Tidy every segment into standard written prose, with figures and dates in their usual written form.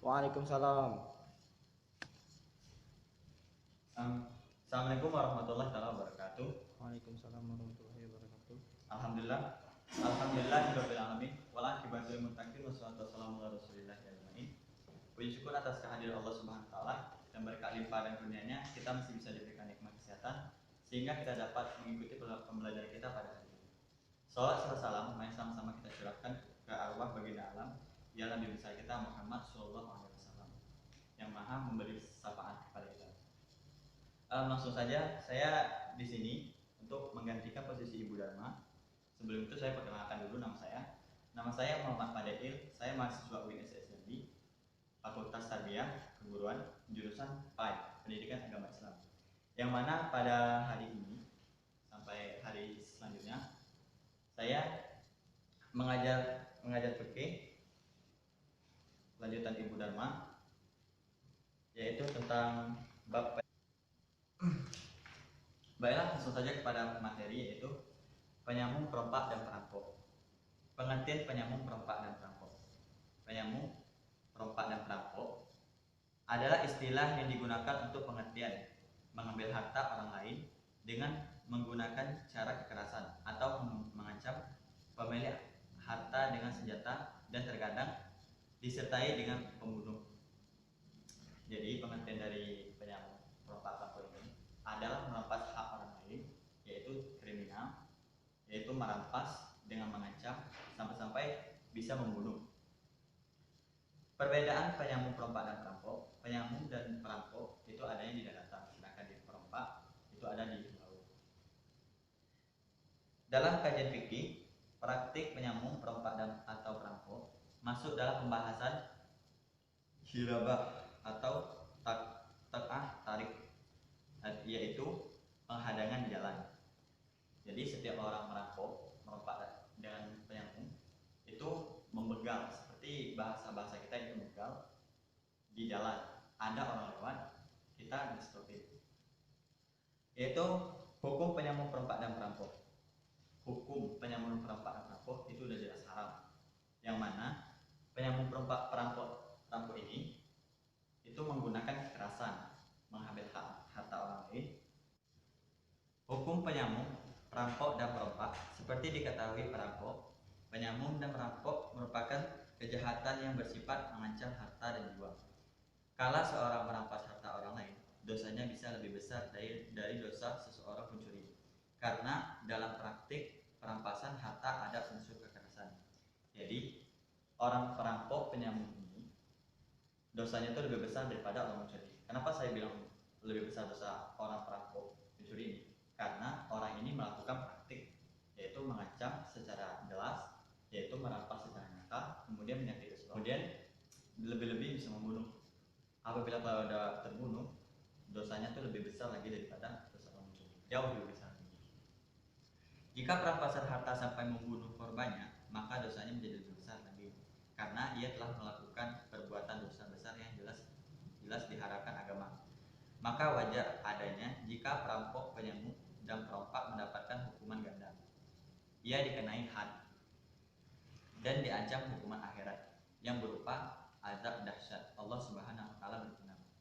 Waalaikumsalam. Assalamualaikum warahmatullahi wabarakatuh. Waalaikumsalam warahmatullahi wabarakatuh. Alhamdulillahirabbil alamin wal aqibatu lil muttaqin wassalatu wassalamu ala rasulillah ajmain. Puji syukur atas kehadiran Allah Subhanahu wa taala dan berkat limpah dan kurnianya kita masih bisa diberikan nikmat kesehatan sehingga kita dapat mengikuti pembelajaran kita pada hari ini. Salawat serta salam mari sama-sama kita curahkan ke arwah baginda alam ya Nabi besar kita Muhammad sallallahu alaihi wasallam yang maha memberi syafaat kepada kita. Langsung saja saya di sini untuk menggantikan posisi Ibu Dharma. Sebelum itu saya perkenalkan dulu nama saya. Nama saya Muhammad Fadail. Saya mahasiswa UIN SSNI, Fakultas Tarbiyah Keguruan, jurusan PAI, Pendidikan Agama Islam. Yang mana pada hari ini sampai hari selanjutnya saya mengajar fikih lanjutan Ibu Dharma, yaitu tentang bab. Baiklah, langsung saja kepada materi, yaitu penyambung, perompak, dan perampok. Pengertian penyambung, perompak, dan perampok. Penyambung, perompak, dan perampok adalah istilah yang digunakan untuk pengertian mengambil harta orang lain dengan menggunakan cara kekerasan atau mengancam pemilik harta dengan senjata dan terkadang disertai dengan pembunuh. Jadi pengertian dari penyambung, perompak, perampok ini adalah merampas hak orang lain, yaitu kriminal, yaitu merampas dengan mengancam sampai-sampai bisa membunuh. Perbedaan penyambung, perompak, dan perampok. Penyambung dan perampok itu adanya di daratan, sedangkan di perompak itu ada di laut. Dalam kajian fikih, praktik penyambung, perompak, dan atau perampok masuk dalam pembahasan hirabah atau tarik, yaitu penghadangan jalan. Jadi setiap orang merampok, merompak dengan penyambung itu membegal, seperti bahasa kita itu membegal di jalan. Ada orang lewat, kita di-stopin. Yaitu hukum penyambung, perompak, dan perampok. Hukum penyambung, perompak, dan perampok itu sudah jelas haram. Yang mana penyambung, perompak, perampok ini itu menggunakan kekerasan, mengambil harta orang lain. Hukum penyambung, perampok, dan perompak seperti diketahui perampok, penyambung, dan perampok merupakan kejahatan yang bersifat mengancam harta dan jiwa. Kala seorang merampas harta orang lain, dosanya bisa lebih besar dari dosa seseorang pencuri, karena dalam praktik perampasan harta ada unsur kekerasan. Jadi orang perampok penyambung ini dosanya itu lebih besar daripada orang pencuri. Kenapa saya bilang lebih besar dosa orang perampok pencuri ini? Karena orang ini melakukan praktik, yaitu mengancam secara jelas, yaitu merampas secara nyata, kemudian menyakiti seseorang, kemudian lebih-lebih bisa membunuh. Apabila kalau sudah terbunuh, dosanya itu lebih besar lagi daripada dosa orang mencuri, jauh lebih besar. Jika perampasan harta sampai membunuh korbannya, maka dosanya menjadi lebih besar lagi, karena ia telah melakukan perbuatan dosa besar yang jelas diharapkan agama. Maka wajar adanya jika perampok, penyambung, dan perompak mendapatkan hukuman ganda. Ia dikenai had dan diancam hukuman akhirat yang berupa azab dahsyat. Allah Subhanahu wa taala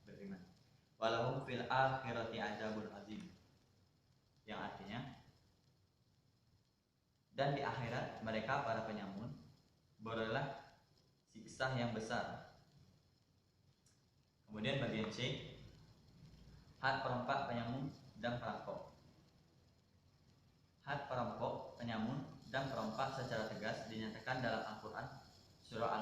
berfirman, "Walahum fil akhirati adzabun azim." Yang artinya, dan di akhirat mereka para penyambung beroleh siksa yang besar. Kemudian bagian C, had perompak, penyambung, dan perampok. Had perampok, penyambung, dan perompak secara tegas dinyatakan dalam Al-Quran surah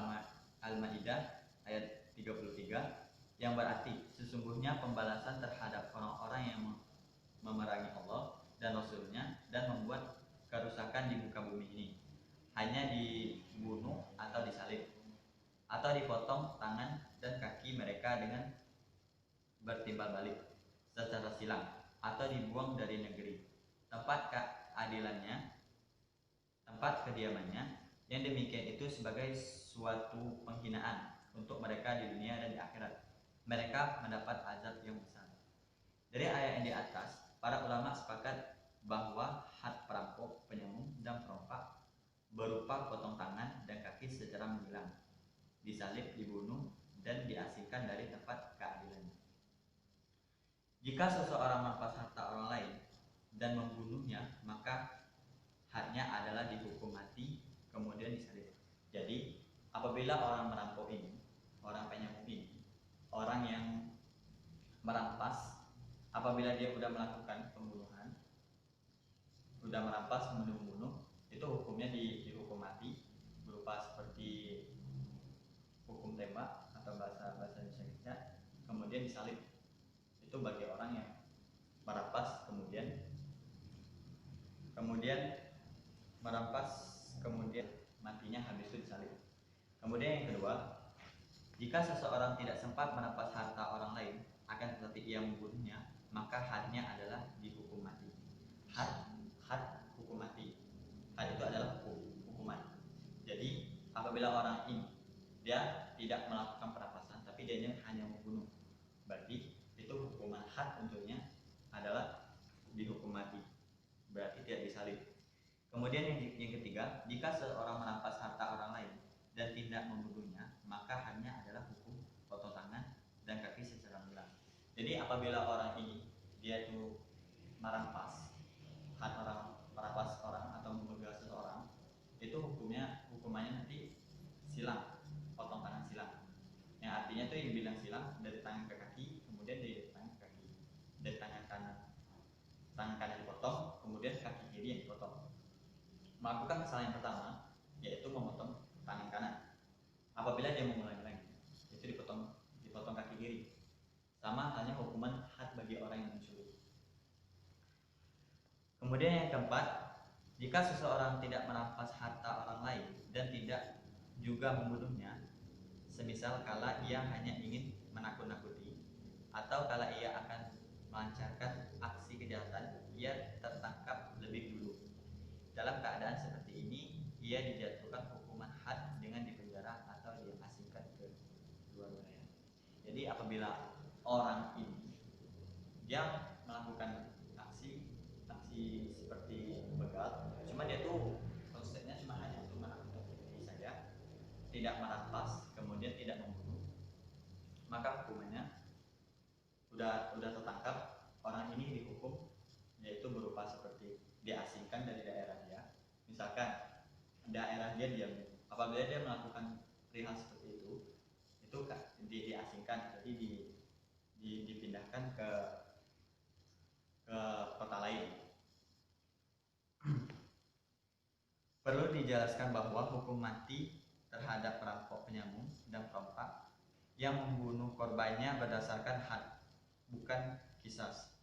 Al-Ma'idah ayat 33 yang berarti sesungguhnya pembalasan terhadap orang-orang yang memerangi Allah dan Rasulnya dan membuat kerusakan di muka bumi ini hanya dibunuh atau disalib atau dipotong tangan dan kaki mereka dengan bertimbal balik secara silang atau dibuang dari negeri tempat kediamannya, yang demikian itu sebagai suatu penghinaan untuk mereka di dunia dan di akhirat. Mereka mendapat azab yang besar. Dari ayat yang di atas, para ulama sepakat bahwa had perampok, penyambung, dan perompak berupa potong tangan dan kaki secara menyilang, disalib, dibunuh, dan diusirkan dari tempat keadilan. Jika seseorang merampas harta orang lain dan membunuhnya, maka hadnya adalah dihukum mati kemudian disalib. Jadi apabila orang merampok ini, orang penyamuk ini, orang yang merampas, apabila dia sudah melakukan pembunuhan, sudah merampas, membunuh, itu hukumnya dihukum mati berupa seperti hukum tembak atau bahasa Indonesia, kemudian disalib. Itu bagi orang yang merampas kemudian merampas kemudian matinya habis itu disalib. Kemudian yang kedua, jika seseorang tidak sempat merampas harta orang lain akan tetapi ia membunuhnya, maka hadnya adalah dihukum mati. Had hukum mati. Had itu adalah hukuman. Jadi apabila orang ini dia tidak melakukan perampasan tapi dia hanya membunuh, berarti itu hukuman had untuknya adalah dihukum mati, berarti tidak disalib. Kemudian yang ketiga, jika seorang merampas harta orang lain dan tidak membunuhnya, maka hadnya adalah hukum potong tangan dan kaki secara mendalam. Jadi apabila orang ini dia itu merampas orang atau membegal seseorang, itu hukumannya nanti silang, potong tangan silang. Yang artinya itu yang bilang silang dari tangan ke kaki, kemudian dari tangan ke kaki, dari tangan kanan dipotong, kemudian kaki kiri yang dipotong. Melakukan kesalahan yang pertama yaitu memotong tangan kanan. Apabila dia mengulangi lagi, itu dipotong kaki kiri. Sama halnya hukuman had bagi orang yang mencuri. Kemudian yang keempat, jika seseorang tidak merampas harta orang lain dan tidak juga membunuhnya, semisal kala ia hanya ingin menakut-nakuti atau kala ia akan melancarkan aksi kejahatan, ia tertangkap lebih dulu. Dalam keadaan seperti ini, ia dijatuhkan hukuman had dengan dipenjara atau diasingkan ke luar wilayah. Jadi apabila orang ini dia melakukan aksi seperti begal, cuma dia tuh konsepnya cuma hanya untuk menakut-nakuti saja, tidak merampas, kemudian tidak membunuh, maka hukumannya udah tertangkap, orang ini dihukum yaitu berupa seperti diasingkan dari daerah dia. Misalkan daerah dia diam, apabila dia melakukan perihal seperti itu diasingkan, jadi dipindahkan ke kota lain. Perlu dijelaskan bahwa hukum mati terhadap perampok, penyambung, dan perompak yang membunuh korbannya berdasarkan had, bukan kisas.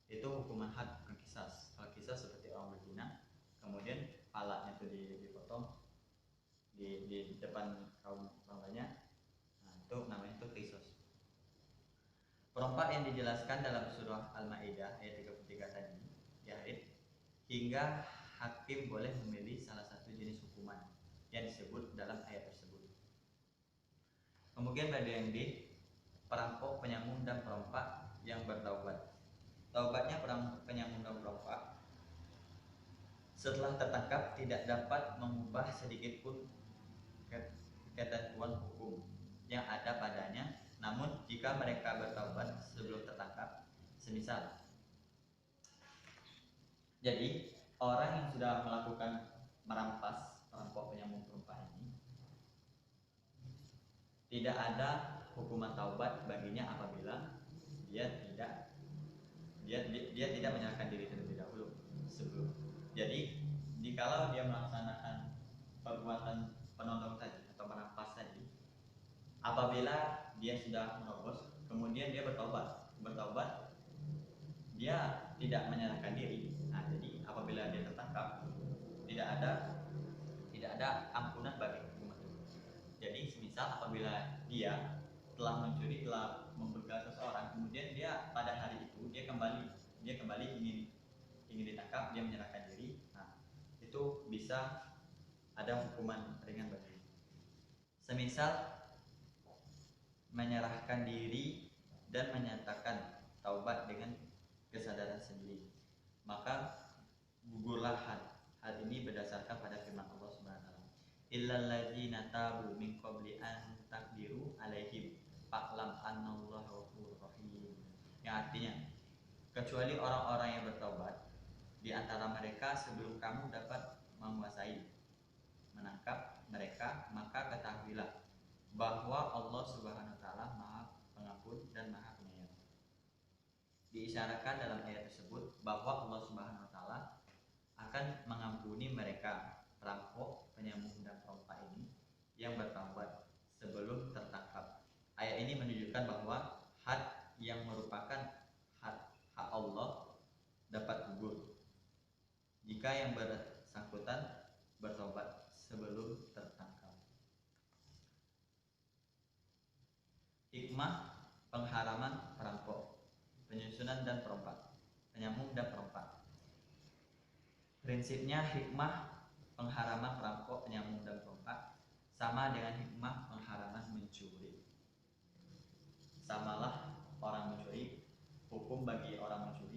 Itu hukuman had, bukan kisas. Kalau kisas seperti orang berzina, kemudian palanya itu dipotong di depan kaum korbannya, nah itu namanya itu kisas. Perompak yang dijelaskan dalam surah Al-Maidah ayat 33 tadi, ya, hingga hakim boleh memilih salah satu jenis hukuman yang disebut dalam ayat tersebut. Kemudian pada yang D, perampok, penyambung, dan perompak yang bertaubat. Taubatnya penyambung dan perompak setelah tertangkap tidak dapat mengubah sedikit pun ketentuan hukum yang ada padanya. Namun jika mereka bertaubat sebelum tertangkap, semisal, jadi orang yang sudah melakukan merampas, perampok, penyambung, perompak ini, tidak ada hukuman taubat baginya apabila dia tidak menyerahkan diri terlebih dahulu sebelum. Jadi jikalau dia melaksanakan perbuatan penodong tadi atau merampas tadi, apabila dia sudah merobos, kemudian dia bertobat, dia tidak menyerahkan diri. Nah, jadi apabila dia tertangkap, tidak ada ampunan bagi hukuman itu. Jadi semisal apabila dia telah mencuri, telah membegal seseorang, kemudian dia pada hari itu dia kembali ingin ditangkap, dia menyerahkan diri, nah itu bisa ada hukuman ringan bagi. Semisal menyerahkan diri dan menyatakan taubat dengan kesadaran sendiri, maka gugurlah had. Hal ini berdasarkan pada firman Allah Subhanahu wa taala, illal ladzina tabu min qabli an taqdiru alaihim yang artinya kecuali orang-orang yang bertobat di antara mereka sebelum kamu dapat menguasai menangkap mereka, maka ketahuilah bahwa Allah Subhanahu wa taala Maha Pengampun dan Maha Penyayang. Diisyaratkan dalam ayat tersebut bahwa Allah Subhanahu wa taala akan mengampuni mereka perampok, penyambung dan perompak ini yang bertaubat sebelum tertangkap. Ayat ini menunjukkan bahwa had yang merupakan hak Allah dapat gugur jika yang bersangkutan bertobat sebelum tertangkap. Hikmah pengharaman perampok, penyusunan dan perompak, penyambung dan perompak. Prinsipnya hikmah pengharaman perampok, penyambung dan perompak sama dengan hikmah pengharaman mencuri. Samalah orang mencuri, hukum bagi orang mencuri